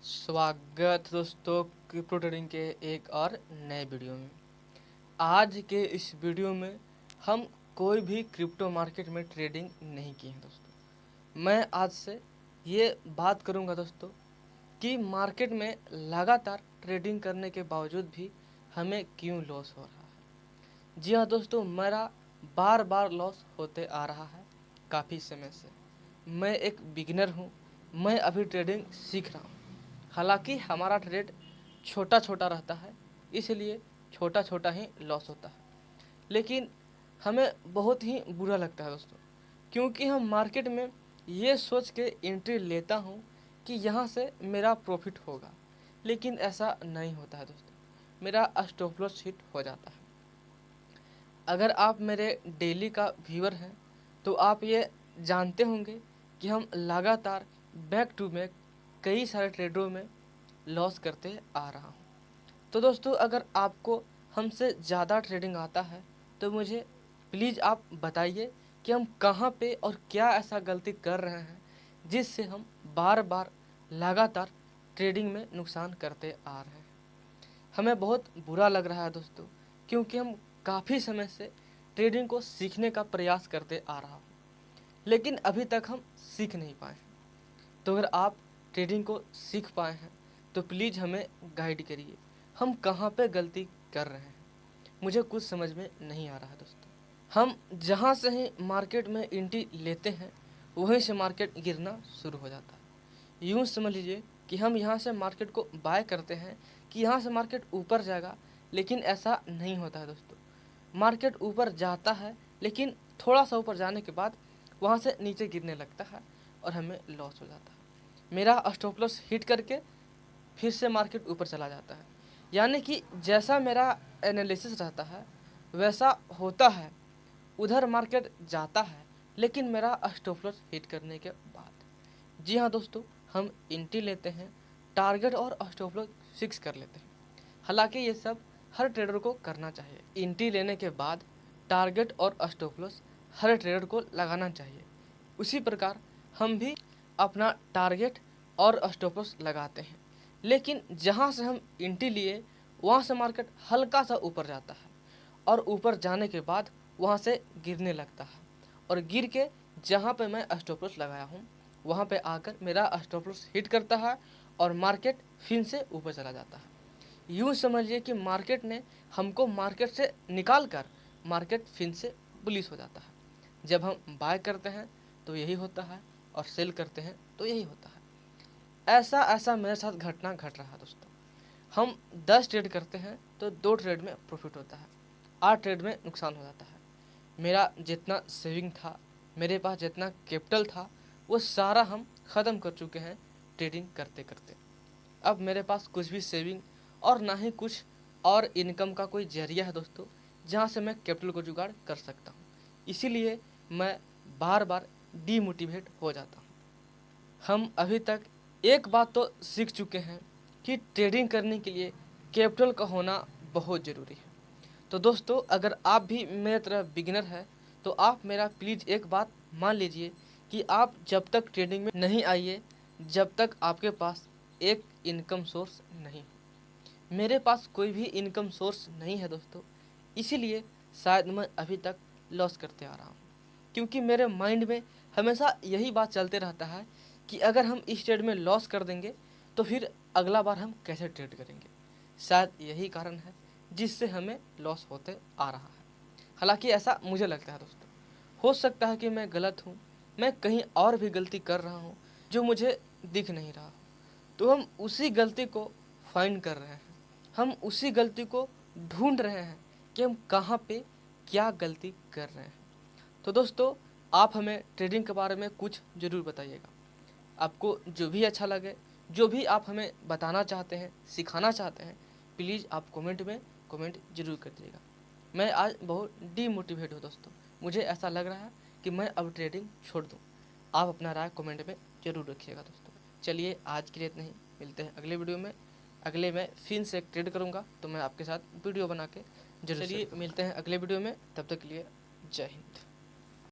स्वागत दोस्तों crypto trading के एक और नए वीडियो में। आज के इस वीडियो में हम कोई भी क्रिप्टो मार्केट में ट्रेडिंग नहीं किए हैं दोस्तों। मैं आज से ये बात करूंगा दोस्तों कि मार्केट में लगातार ट्रेडिंग करने के बावजूद भी हमें क्यों लॉस हो रहा है। जी हाँ दोस्तों, मेरा बार बार लॉस होते आ रहा है काफ़ी समय से। मैं एक बिगिनर हूँ, मैं अभी ट्रेडिंग सीख रहा हूँ। हालांकि हमारा ट्रेड छोटा छोटा रहता है, इसलिए छोटा छोटा ही लॉस होता है, लेकिन हमें बहुत ही बुरा लगता है दोस्तों, क्योंकि हम मार्केट में ये सोच के एंट्री लेता हूँ कि यहाँ से मेरा प्रॉफिट होगा, लेकिन ऐसा नहीं होता है दोस्तों। मेरा स्टॉप लॉस हिट हो जाता है। अगर आप मेरे डेली का व्यूअर हैं तो आप ये जानते होंगे कि हम लगातार बैक टू बैक कई सारे ट्रेडों में लॉस करते आ रहा हूँ। तो दोस्तों, अगर आपको हमसे ज़्यादा ट्रेडिंग आता है तो मुझे प्लीज़ आप बताइए कि हम कहाँ पे और क्या ऐसा गलती कर रहे हैं जिससे हम बार बार लगातार ट्रेडिंग में नुकसान करते आ रहे हैं। हमें बहुत बुरा लग रहा है दोस्तों, क्योंकि हम काफ़ी समय से ट्रेडिंग को सीखने का प्रयास करते आ रहा हूँ, लेकिन अभी तक हम सीख नहीं पाए हैं। तो अगर आप ट्रेडिंग को सीख पाए हैं तो प्लीज़ हमें गाइड करिए, हम कहाँ पे गलती कर रहे हैं। मुझे कुछ समझ में नहीं आ रहा है दोस्तों। हम जहाँ से ही मार्केट में एंट्री लेते हैं वहीं से मार्केट गिरना शुरू हो जाता है। यूँ समझ लीजिए कि हम यहाँ से मार्केट को बाय करते हैं कि यहाँ से मार्केट ऊपर जाएगा, लेकिन ऐसा नहीं होता है दोस्तों। मार्केट ऊपर जाता है, लेकिन थोड़ा सा ऊपर जाने के बाद वहाँ से नीचे गिरने लगता है और हमें लॉस हो जाता है। मेरा स्टॉप लॉस हिट करके फिर से मार्केट ऊपर चला जाता है। यानी कि जैसा मेरा एनालिसिस रहता है वैसा होता है, उधर मार्केट जाता है, लेकिन मेरा स्टॉप लॉस हिट करने के बाद। जी हाँ दोस्तों, हम एंट्री लेते हैं, टारगेट और स्टॉप लॉस फिक्स कर लेते हैं। हालांकि ये सब हर ट्रेडर को करना चाहिए। एंट्री लेने के बाद टारगेट और स्टॉप लॉस हर ट्रेडर को लगाना चाहिए। उसी प्रकार हम भी अपना टारगेट और स्टॉप लॉस लगाते हैं, लेकिन जहाँ से हम एंट्री लिए वहाँ से मार्केट हल्का सा ऊपर जाता है और ऊपर जाने के बाद वहाँ से गिरने लगता है, और गिर के जहाँ पे मैं स्टॉप लॉस लगाया हूँ वहाँ पे आकर मेरा स्टॉप लॉस हिट करता है और मार्केट फिर से ऊपर चला जाता है। यूँ समझिए कि मार्केट ने हमको मार्केट से निकाल कर मार्केट फिर से बुलिश हो जाता है। जब हम बाय करते हैं तो यही होता है और सेल करते हैं तो यही होता है। ऐसा ऐसा मेरे साथ घटना घट रहा है दोस्तों। हम 10 ट्रेड करते हैं तो 2 ट्रेड में प्रॉफिट होता है, 8 ट्रेड में नुकसान हो जाता है। मेरा जितना सेविंग था, मेरे पास जितना कैपिटल था, वो सारा हम ख़त्म कर चुके हैं ट्रेडिंग करते करते। अब मेरे पास कुछ भी सेविंग और ना ही कुछ और इनकम का कोई जरिया है दोस्तों, जहाँ से मैं कैपिटल को जुगाड़ कर सकता हूँ। इसीलिए मैं बार बार डीमोटिवेट हो जाता हूँ। हम अभी तक एक बात तो सीख चुके हैं कि ट्रेडिंग करने के लिए कैपिटल का होना बहुत ज़रूरी है। तो दोस्तों, अगर आप भी मेरे तरह बिगिनर है तो आप मेरा प्लीज़ एक बात मान लीजिए कि आप जब तक ट्रेडिंग में नहीं आइए, जब तक आपके पास एक इनकम सोर्स नहीं हो। मेरे पास कोई भी इनकम सोर्स नहीं है दोस्तों, इसीलिए शायद मैं अभी तक लॉस करते आ रहा हूँ, क्योंकि मेरे माइंड में हमेशा यही बात चलते रहता है कि अगर हम इस ट्रेड में लॉस कर देंगे तो फिर अगला बार हम कैसे ट्रेड करेंगे। शायद यही कारण है जिससे हमें लॉस होते आ रहा है। हालांकि ऐसा मुझे लगता है दोस्तों, हो सकता है कि मैं गलत हूँ, मैं कहीं और भी गलती कर रहा हूँ जो मुझे दिख नहीं रहा। तो हम उसी गलती को फाइंड कर रहे हैं, हम उसी गलती को ढूंढ रहे हैं कि हम कहाँ पे क्या गलती कर रहे हैं। तो दोस्तों, आप हमें ट्रेडिंग के बारे में कुछ ज़रूर बताइएगा। आपको जो भी अच्छा लगे, जो भी आप हमें बताना चाहते हैं, सिखाना चाहते हैं, प्लीज़ आप कमेंट में कमेंट जरूर कर दीजिएगा। मैं आज बहुत डीमोटिवेट हूँ दोस्तों, मुझे ऐसा लग रहा है कि मैं अब ट्रेडिंग छोड़ दूँ। आप अपना राय कमेंट में ज़रूर रखिएगा दोस्तों। चलिए, आज के लिए इतना ही, मिलते हैं अगले वीडियो में। अगले मैं फिर से एक ट्रेड करूँगा तो मैं आपके साथ वीडियो बना के जरूर। चलिए मिलते हैं अगले वीडियो में, तब तक के लिए जय हिंद।